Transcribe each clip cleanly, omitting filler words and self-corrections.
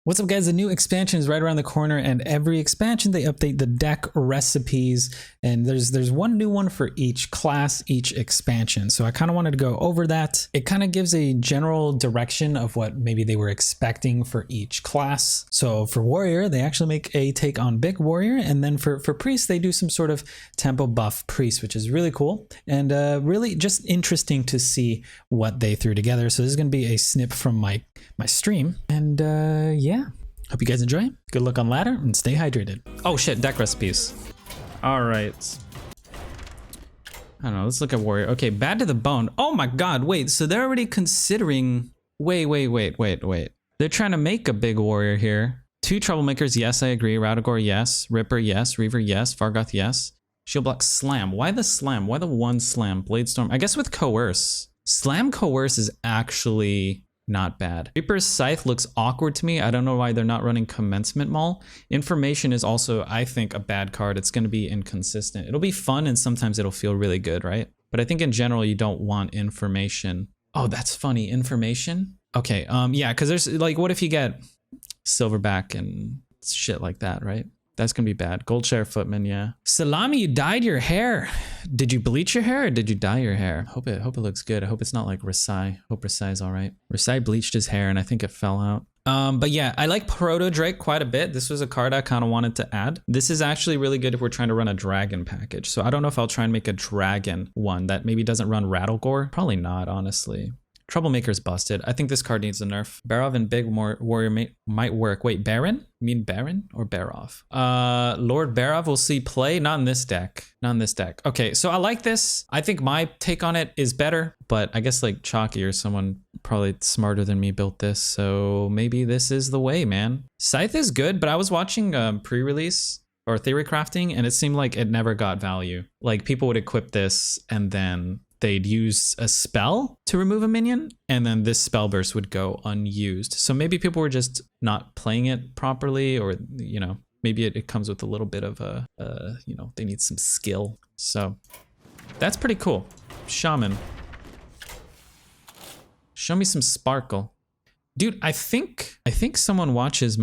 What's up guys, a new expansion is right around the corner, and every expansion they update the deck recipes, and there's one new one for each class, each expansion. So I kind of wanted to go over that. It kind of gives a general direction of what maybe they were expecting for each class. So for warrior, they actually make a take on big warrior, and then for priest, they do some sort of tempo buff priest, which is really cool and really just interesting to see what they threw together. So this is going to be a snip from my stream, and yeah, hope you guys enjoy. Good luck on ladder and stay hydrated. Oh shit, deck recipes. All right, I don't know, let's look at warrior. Okay, bad to the bone. Oh my god, wait, so they're already considering, wait, they're trying to make a big warrior here. Two troublemakers, yes, I agree. Radagor, yes. Ripper, yes. Reaver, yes. Fargoth, yes. Shield block, slam. Why the slam? Why the one slam? Bladestorm, I guess with coerce. Slam coerce is actually not bad. Reaper's Scythe looks awkward to me. I don't know why they're not running Commencement Maul. Information is also, I think, a bad card. It's going to be inconsistent. It'll be fun and sometimes it'll feel really good, right? But I think in general, you don't want information. Oh, that's funny. Information? Okay, yeah, because there's like, what if you get Silverback and shit like that, right? That's gonna be bad. Goldshare Footman, yeah. Salami, you dyed your hair. Did you bleach your hair or did you dye your hair? Hope it looks good. I hope it's not like Rasai. Hope Rasai's all right. Rasai bleached his hair and I think it fell out. But yeah, I like Proto Drake quite a bit. This was a card I kind of wanted to add. This is actually really good if we're trying to run a dragon package. So I don't know if I'll try and make a dragon one that maybe doesn't run Rattlegore. Probably not, honestly. Troublemaker's busted. I think this card needs a nerf. Barov and Big Warrior might work. Wait, Baron? You mean Baron or Barov? Lord Barov will see play. Not in this deck. Not in this deck. Okay, so I like this. I think my take on it is better, but I guess like Chalky or someone probably smarter than me built this, so maybe this is the way, man. Scythe is good, but I was watching pre-release or Theorycrafting, and it seemed like it never got value. Like people would equip this and then they'd use a spell to remove a minion, and then this spell burst would go unused. So maybe people were just not playing it properly, or, you know, maybe it comes with a little bit of a, you know, they need some skill. So that's pretty cool. Shaman. Show me some sparkle. Dude, I think someone watches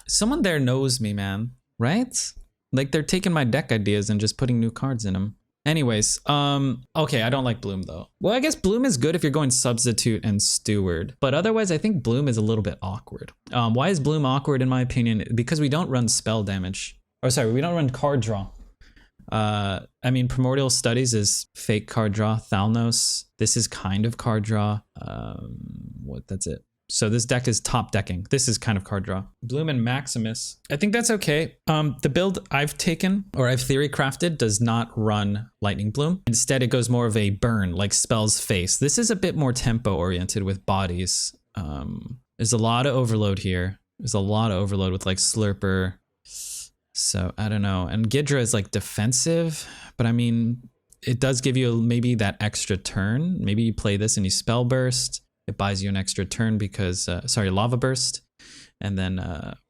someone there knows me, man, right? Like they're taking my deck ideas and just putting new cards in them. Anyways, okay, I don't like Bloom though. Well, I guess Bloom is good if you're going Substitute and Steward, but otherwise I think Bloom is a little bit awkward. Why is Bloom awkward in my opinion? Because we don't run spell damage. Or sorry, we don't run card draw. I mean, Primordial Studies is fake card draw. Thalnos, this is kind of card draw. That's it. So this deck is top decking. This is kind of card draw. Bloom and Maximus. I think that's okay. The build I've taken or I've theory crafted does not run Lightning Bloom. Instead, it goes more of a burn, like Spell's Face. This is a bit more tempo oriented with bodies. There's a lot of overload here. There's a lot of overload with like Slurper. So I don't know. And Ghidra is like defensive, but I mean, it does give you maybe that extra turn. Maybe you play this and you Spell Burst. It buys you an extra turn because, sorry, Lava Burst. And then,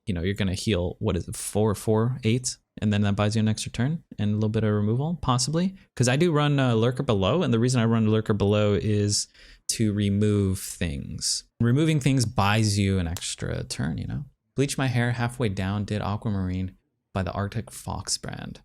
you know, you're going to heal, what is it, 4, 8? And then that buys you an extra turn and a little bit of removal, possibly. Because I do run Lurker Below, and the reason I run Lurker Below is to remove things. Removing things buys you an extra turn, you know? Bleach my hair halfway down, did Aquamarine by the Arctic Fox brand.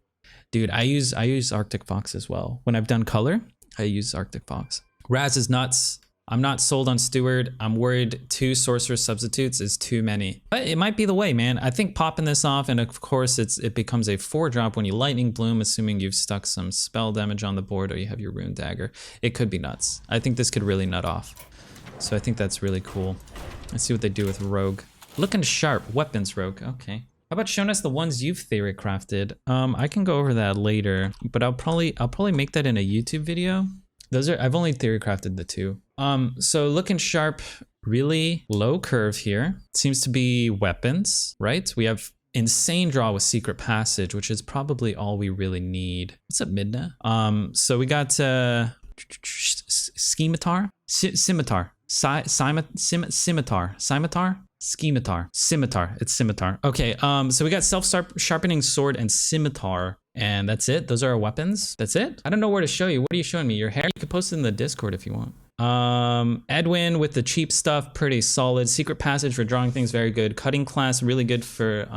Dude, I use Arctic Fox as well. When I've done color, I use Arctic Fox. Raz is nuts. I'm not sold on Steward. I'm worried 2 Sorcerer Substitutes is too many. But it might be the way, man. I think popping this off, and of course it becomes a 4-drop when you Lightning Bloom, assuming you've stuck some spell damage on the board or you have your Rune Dagger. It could be nuts. I think this could really nut off. So I think that's really cool. Let's see what they do with Rogue. Looking sharp. Weapons Rogue. Okay. How about showing us the ones you've theory crafted? I can go over that later, but I'll probably make that in a YouTube video. I've only theory crafted the 2. So looking sharp, really low curve here. Seems to be weapons, right? We have insane draw with Secret Passage, which is probably all we really need. What's up, Midna? So we got Scimitar? Scimitar. Scimitar. It's Scimitar. Okay, so we got Self-Sharpening Sword and Scimitar. And that's it. Those are our weapons. That's it. I don't know where to show you. What are you showing me? Your hair? You can post it in the Discord if you want. Edwin with the cheap stuff, pretty solid. Secret Passage for drawing things, very good. Cutting Class, really good for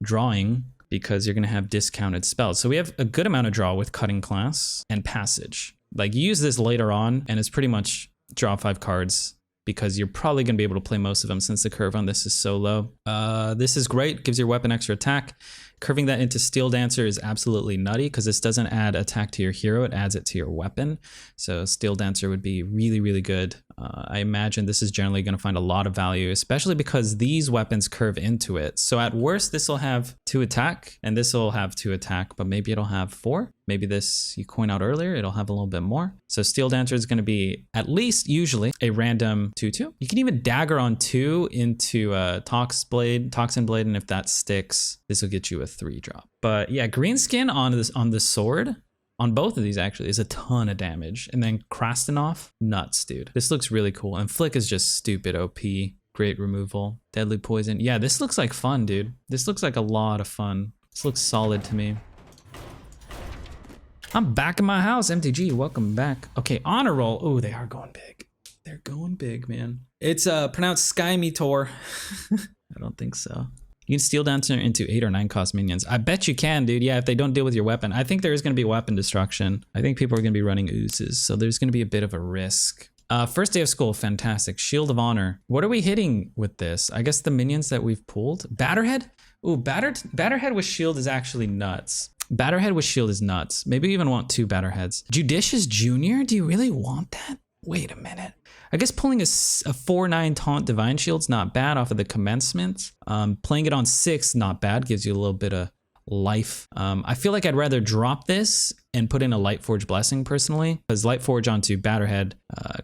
drawing, because you're gonna have discounted spells. So we have a good amount of draw with Cutting Class and Passage. Like, you use this later on and it's pretty much draw 5 cards, because you're probably gonna be able to play most of them since the curve on this is so low. This is great, gives your weapon extra attack. Curving that into Steel Dancer is absolutely nutty, because this doesn't add attack to your hero, it adds it to your weapon. So Steel Dancer would be really, really good. I imagine this is generally going to find a lot of value, especially because these weapons curve into it. So at worst, this will have 2 attack, and this will have 2 attack, but maybe it'll have 4. Maybe this, you coin out earlier, it'll have a little bit more. So Steel Dancer is going to be at least usually a random 2/2. You can even dagger on 2 into Toxin Blade, and if that sticks, this will get you a 3-drop. But yeah, green skin on the sword, on both of these actually, is a ton of damage. And then Krastenov, nuts, dude. This looks really cool. And Flick is just stupid OP. Great removal. Deadly Poison. Yeah, this looks like fun, dude. This looks like a lot of fun. This looks solid to me. I'm back in my house. MTG, welcome back. Okay, Honor Roll. Oh, they are going big. They're going big, man. It's pronounced Sky Meteor. I don't think so. You can Steel Dancer into 8 or 9 cost minions. I bet you can, dude. Yeah, if they don't deal with your weapon. I think there is going to be weapon destruction. I think people are going to be running oozes, so there's going to be a bit of a risk. First day of school, fantastic. Shield of Honor. What are we hitting with this? I guess the minions that we've pulled. Batterhead? Ooh, Batterhead with shield is actually nuts. Batterhead with shield is nuts. Maybe you even want 2 Batterheads. Judicious Junior? Do you really want that? Wait a minute. I guess pulling a 4/9 Taunt Divine Shield's not bad off of the commencement. Playing it on 6, not bad. Gives you a little bit of life. I feel like I'd rather drop this and put in a Lightforge Blessing personally, because Lightforge onto Batterhead,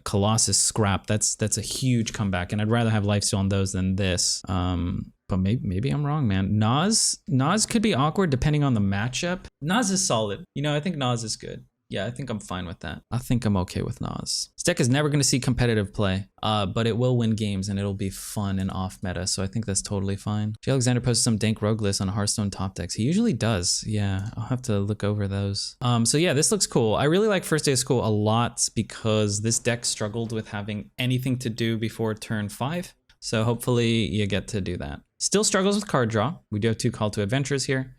Colossus Scrap, that's a huge comeback, and I'd rather have lifesteal on those than this. But maybe I'm wrong, man. Nas could be awkward depending on the matchup. Nas is solid. You know, I think Nas is good. Yeah, I think I'm fine with that. I think I'm okay with Nas. This deck is never going to see competitive play, but it will win games and it'll be fun and off meta, so I think that's totally fine. J. Alexander posted some dank rogue lists on Hearthstone top decks. He usually does. Yeah, I'll have to look over those. So yeah, this looks cool. I really like First Day of School a lot because this deck struggled with having anything to do before turn 5. So hopefully you get to do that. Still struggles with card draw. We do have 2 Call to Adventures here.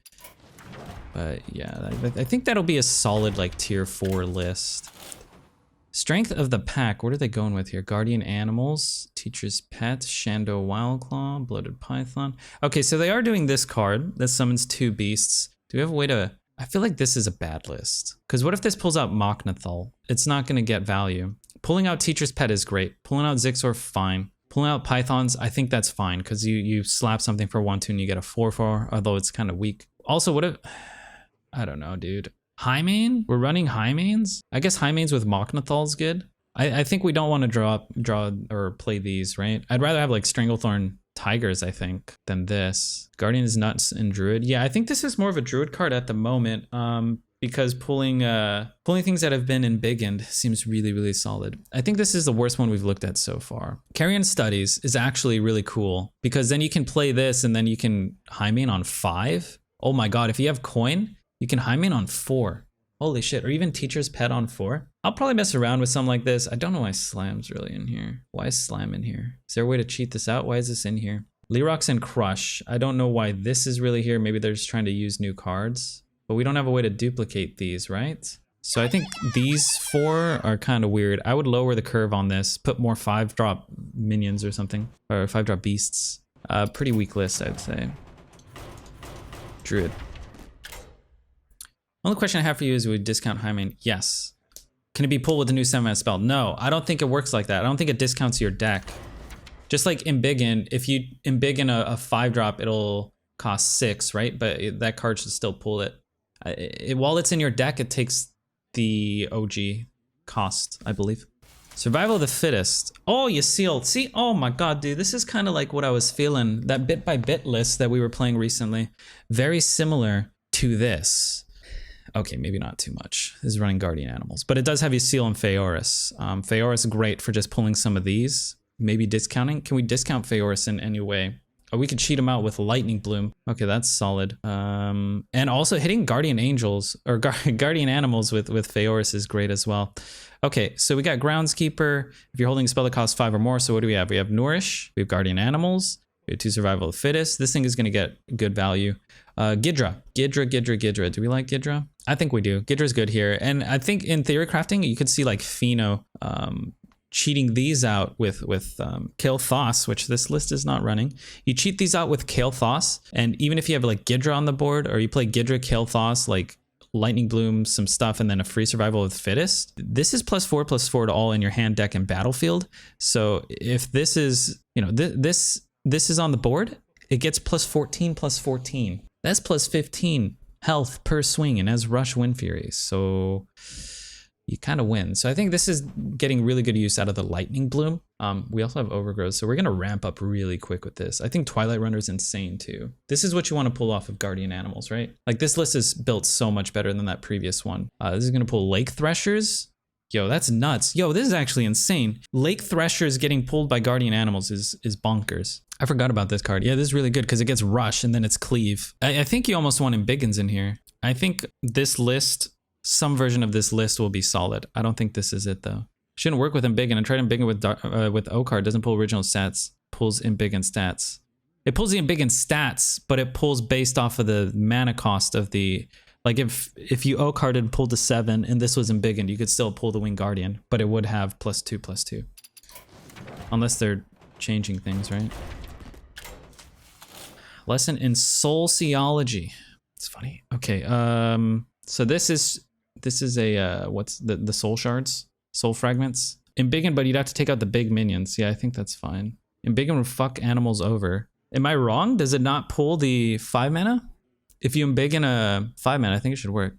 But yeah, I think that'll be a solid like tier 4 list. Strength of the pack, what are they going with here? Guardian Animals, Teacher's Pet, Shando Wildclaw, Bloated Python. Okay, so they are doing this card that summons 2 beasts. Do we have a way to... I feel like this is a bad list. Because what if this pulls out Moknathal? It's not going to get value. Pulling out Teacher's Pet is great. Pulling out Zixor, fine. Pulling out Pythons, I think that's fine, because you slap something for 1/2 and you get a 4/4, although it's kind of weak. Also, what if... I don't know, dude. High main? We're running high mains? I guess high mains with Moknathal's good. I think we don't want to draw or play these, right? I'd rather have like Stranglethorn Tigers, I think, than this. Guardian is nuts and Druid. Yeah, I think this is more of a Druid card at the moment. Because pulling things that have been embiggened seems really, really solid. I think this is the worst one we've looked at so far. Carrion Studies is actually really cool because then you can play this and then you can high main on 5. Oh my god, if you have coin, you can high main on 4. Holy shit, or even Teacher's Pet on 4. I'll probably mess around with something like this. I don't know why Slam's really in here. Why is Slam in here? Is there a way to cheat this out? Why is this in here? Lerox and Crush. I don't know why this is really here. Maybe they're just trying to use new cards. But we don't have a way to duplicate these, right? So I think these 4 are kind of weird. I would lower the curve on this, put more 5-drop minions or something, or 5-drop beasts. Pretty weak list, I'd say. Druid. Only question I have for you is, would discount high main? Yes. Can it be pulled with a new 7-mana spell? No, I don't think it works like that. I don't think it discounts your deck. Just like Embiggen, if you Embiggen a 5-drop, it'll cost 6, right? But that card should still pull it. While it's in your deck, it takes the OG cost, I believe. Survival of the Fittest. Oh, you sealed. See, oh my god, dude, this is kind of like what I was feeling. That bit by bit list that we were playing recently. Very similar to this. Okay, maybe not too much. This is running Guardian Animals, but it does have you seal and Phaeorus. Phaeorus is great for just pulling some of these. Maybe discounting. Can we discount Phaeorus in any way? Oh, we could cheat him out with Lightning Bloom. Okay, that's solid. And also hitting Guardian Angels or Guardian Animals with Feoris is great as well. Okay, so we got Groundskeeper. If you're holding a spell that costs 5 or more, so what do we have? We have Nourish, we have Guardian Animals, we have 2 Survival of the Fittest. This thing is going to get good value. Gidra. Do we like Gidra? I think we do. Gidra's good here. And I think in Theory Crafting, you could see like Pheno cheating these out with Kael'thas, which this list is not running. You cheat these out with Kael'thas, and even if you have like Gidra on the board, or you play Gidra, Kael'thas, like Lightning Bloom, some stuff, and then a free Survival of the Fittest, this is +4/+4 to all in your hand, deck, and battlefield. So if this is, you know, this is on the board, it gets +14/+14. That's +15 health per swing, and has Rush Wind Fury. So you kind of win. So I think this is getting really good use out of the Lightning Bloom. We also have Overgrowth, so we're going to ramp up really quick with this. I think Twilight Runner is insane too. This is what you want to pull off of Guardian Animals, right? Like this list is built so much better than that previous one. This is going to pull Lake Threshers. Yo, that's nuts. Yo, this is actually insane. Lake Threshers getting pulled by Guardian Animals is bonkers. I forgot about this card. Yeah, this is really good because it gets Rush and then it's Cleave. I think you almost want Embiggens in here. I think this list, some version of this list will be solid. I don't think this is it though. Shouldn't work with Embiggen. I tried Embiggen with Okard. Doesn't pull original stats. Pulls Embiggen stats. It pulls the Embiggen stats, but it pulls based off of the mana cost of the. Like if you Okarded and pulled a 7 and this was Embiggen, you could still pull the Winged Guardian, but it would have +2/+2. Unless they're changing things, right? Lesson in Sociology. It's funny. Okay. So this is a what's the soul shards, soul fragments. Embiggen, but you'd have to take out the big minions. Yeah, I think that's fine. Embiggen would fuck animals over. Am I wrong? Does it not pull the 5 mana? If you Embiggen a 5 mana, I think it should work.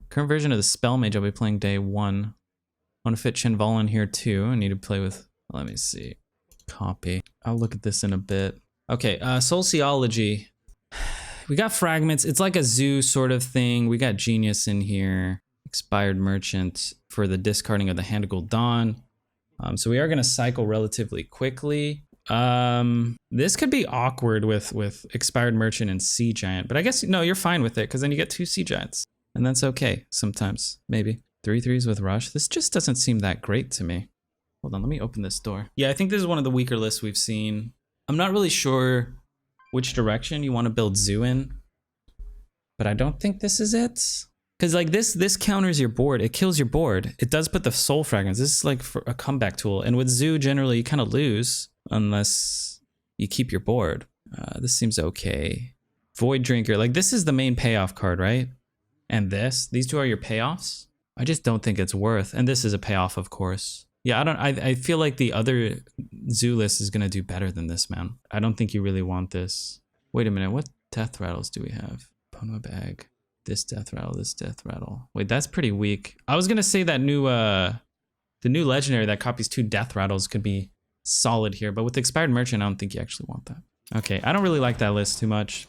Current version of the Spell Mage I'll be playing day 1. I want to fit Chinval in here too. I need to play with. Let me see. Copy. I'll look at this in a bit. Okay. Sociology. We got fragments. It's like a zoo sort of thing. We got Genius in here. Expired Merchant for the discarding of the Hand of Gul'dan. So we are going to cycle relatively quickly. This could be awkward with Expired Merchant and Sea Giant, but I guess, no, you're fine with it because then you get 2 Sea Giants. And that's okay sometimes, maybe. 3/3s with Rush. This just doesn't seem that great to me. Hold on, let me open this door. Yeah, I think this is one of the weaker lists we've seen. I'm not really sure which direction you want to build Zoo in, but I don't think this is it. Because like this counters your board. It kills your board. It does put the soul fragments. This is like for a comeback tool. And with Zoo, generally you kind of lose unless you keep your board. This seems okay. Void Drinker. Like this is the main payoff card, right? And these 2 are your payoffs. I just don't think it's worth. And this is a payoff, of course. Yeah, I feel like the other Zoo list is gonna do better than this, man. I don't think you really want this. Wait a minute, what Death Rattles do we have? Pono Bag. This Death Rattle, this Death Rattle. Wait, that's pretty weak. I was gonna say that the new legendary that copies 2 Death Rattles could be solid here, but with Expired Merchant, I don't think you actually want that. Okay, I don't really like that list too much.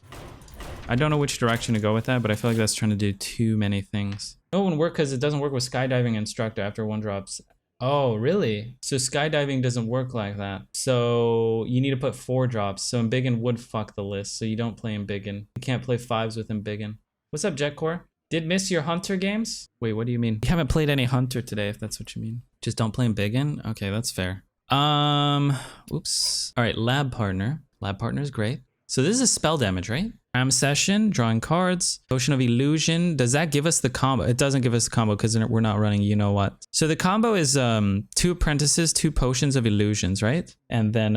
I don't know which direction to go with that, but I feel like that's trying to do too many things. It won't work because it doesn't work with Skydiving Instructor after 1 drops. Oh, really? So Skydiving doesn't work like that. So you need to put 4 drops. So Embiggen would fuck the list, so you don't play Embiggen. You can't play 5s with Embiggen. What's up, Jetcore? Did miss your Hunter games? Wait, what do you mean? You haven't played any Hunter today, if that's what you mean. Just don't play Embiggen? Okay, that's fair. Oops. All right, Lab Partner. Lab Partner is great. So this is spell damage, right? Session, drawing cards, Potion of Illusion. Does that give us the combo? It doesn't give us the combo because we're not running you know what. So the combo is 2 apprentices, 2 potions of illusions, right? And then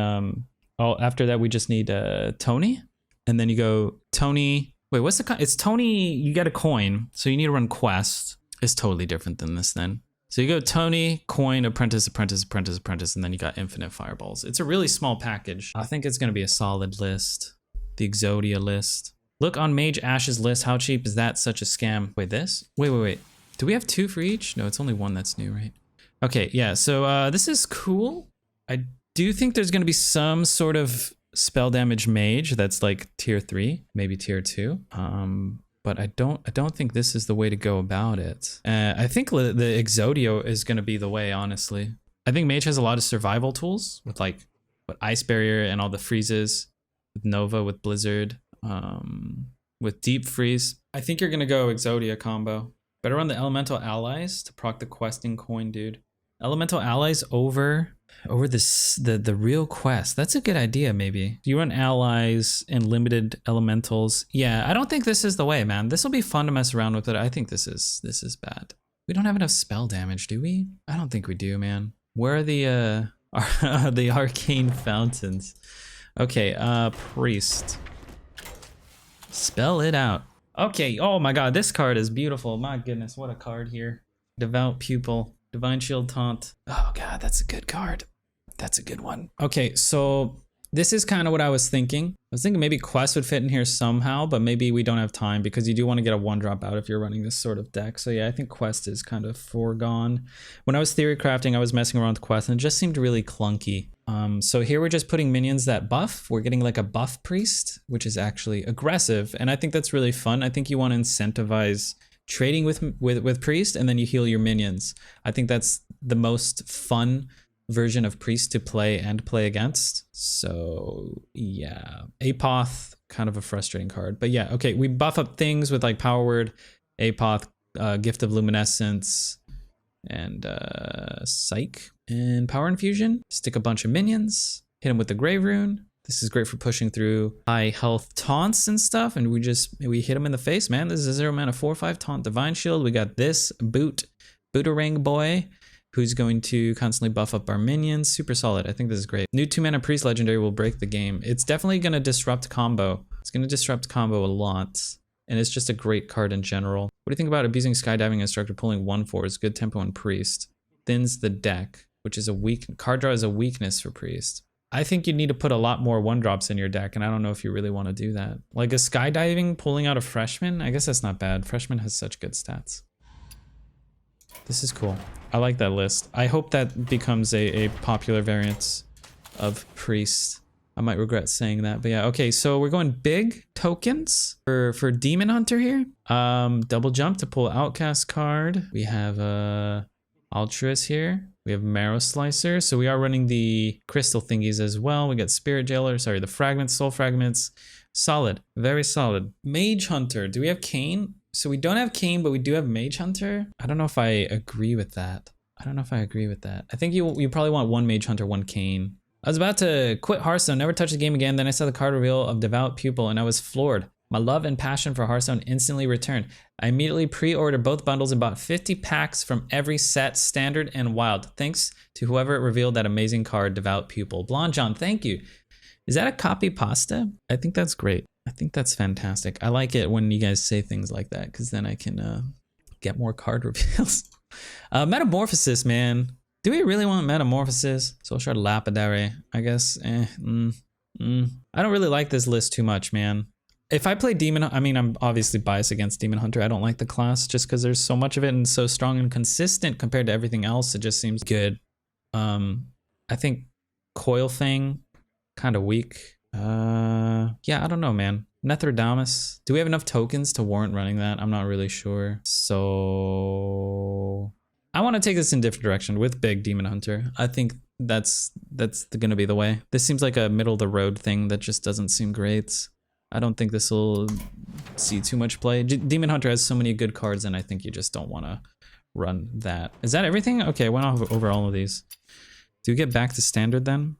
after that we just need Tony. And then you go Tony. Wait, what's the it's Tony, you get a coin. So you need to run quest. It's totally different than this then. So you go Tony, coin, apprentice, apprentice, apprentice, apprentice, and then you got infinite fireballs. It's a really small package. I think it's gonna be a solid list. The Exodia list. Look on Mage Ash's list. How cheap is that? Such a scam. Wait, this? Wait. Do we have 2 for each? No, it's only 1 that's new, right? Okay, yeah, so this is cool. I do think there's gonna be some sort of spell damage mage that's like tier 3, maybe tier 2. But I don't think this is the way to go about it. I think the Exodia is gonna be the way, honestly. I think Mage has a lot of survival tools with like Ice Barrier and all the freezes. with Nova, with Blizzard, with Deep Freeze. I think you're gonna go Exodia combo. Better run the Elemental Allies to proc the questing coin, dude. Elemental Allies over the real quest. That's a good idea, maybe. You run allies and limited elementals. Yeah, I don't think this is the way, man. This will be fun to mess around with, but I think this is bad. We don't have enough spell damage, do we? I don't think we do, man. Where are the arcane fountains? Okay, Priest. Spell it out. Okay, oh my god, this card is beautiful. My goodness, what a card here. Devout Pupil. Divine Shield Taunt. Oh god, that's a good card. That's a good one. Okay, so this is kind of what I was thinking. I was thinking maybe Quest would fit in here somehow, but maybe we don't have time because you do want to get a 1-drop out if you're running this sort of deck. So yeah, I think Quest is kind of foregone. When I was theory crafting, I was messing around with Quest and it just seemed really clunky. So here we're just putting minions that buff. We're getting like a buff priest, which is actually aggressive. And I think that's really fun. I think you want to incentivize trading with priest, and then you heal your minions. I think that's the most fun version of priest to play and play against. So yeah, Apoth, kind of a frustrating card, but yeah, okay, we buff up things with like Power Word, Apoth, Gift of Luminescence, and Psych, and Power Infusion. Stick a bunch of minions, hit them with the Grave Rune. This is great for pushing through high health taunts and stuff, and we hit them in the face, man. This is a 0 mana 4/5 taunt Divine Shield. We got this Booterang boy, who's going to constantly buff up our minions. Super solid. I think this is great. New 2 mana Priest Legendary will break the game. It's definitely going to disrupt combo. It's going to disrupt combo a lot, and it's just a great card in general. What do you think about abusing Skydiving Instructor, pulling 1/4 is good tempo and Priest? Thins the deck, which is a weak card draw is a weakness for Priest. I think you need to put a lot more 1-drops in your deck, and I don't know if you really want to do that. Like a Skydiving pulling out a Freshman, I guess that's not bad. Freshman has such good stats. This is cool. I like that list. I hope that becomes a popular variant of Priest. I might regret saying that, but yeah. Okay, so we're going big tokens for Demon Hunter here. Double jump to pull Outcast card. We have Altruist here. We have Marrow Slicer. So we are running the crystal thingies as well. We got Spirit Jailer, sorry, the Fragments, Soul Fragments. Solid, very solid. Mage Hunter, do we have Kane? So we don't have Kane, but we do have Mage Hunter. I don't know if I agree with that. I think you probably want 1 Mage Hunter, 1 Kane. I was about to quit Hearthstone, never touch the game again. Then I saw the card reveal of Devout Pupil and I was floored. My love and passion for Hearthstone instantly returned. I immediately pre-ordered both bundles and bought 50 packs from every set, standard and wild. Thanks to whoever revealed that amazing card, Devout Pupil. Blonde John, thank you. Is that a copy pasta? I think that's great. I think that's fantastic. I like it when you guys say things like that, because then I can get more card reveals. Metamorphosis, man. Do we really want Metamorphosis? Soul Shard Lapidary, I guess. I don't really like this list too much, man. If I play Demon, I mean, I'm obviously biased against Demon Hunter. I don't like the class just because there's so much of it and so strong and consistent compared to everything else. It just seems good. I think Coil Fang, kind of weak. Yeah, I don't know, man. Netherodamus. Do we have enough tokens to warrant running that? I'm not really sure. So I want to take this in a different direction with big Demon Hunter. I think that's gonna be the way. This seems like a middle of the road thing that just doesn't seem great. I don't think this will see too much play. Demon Hunter has so many good cards, and I think you just don't want to run that. Is that everything? Okay, I went over all of these. Do we get back to standard then?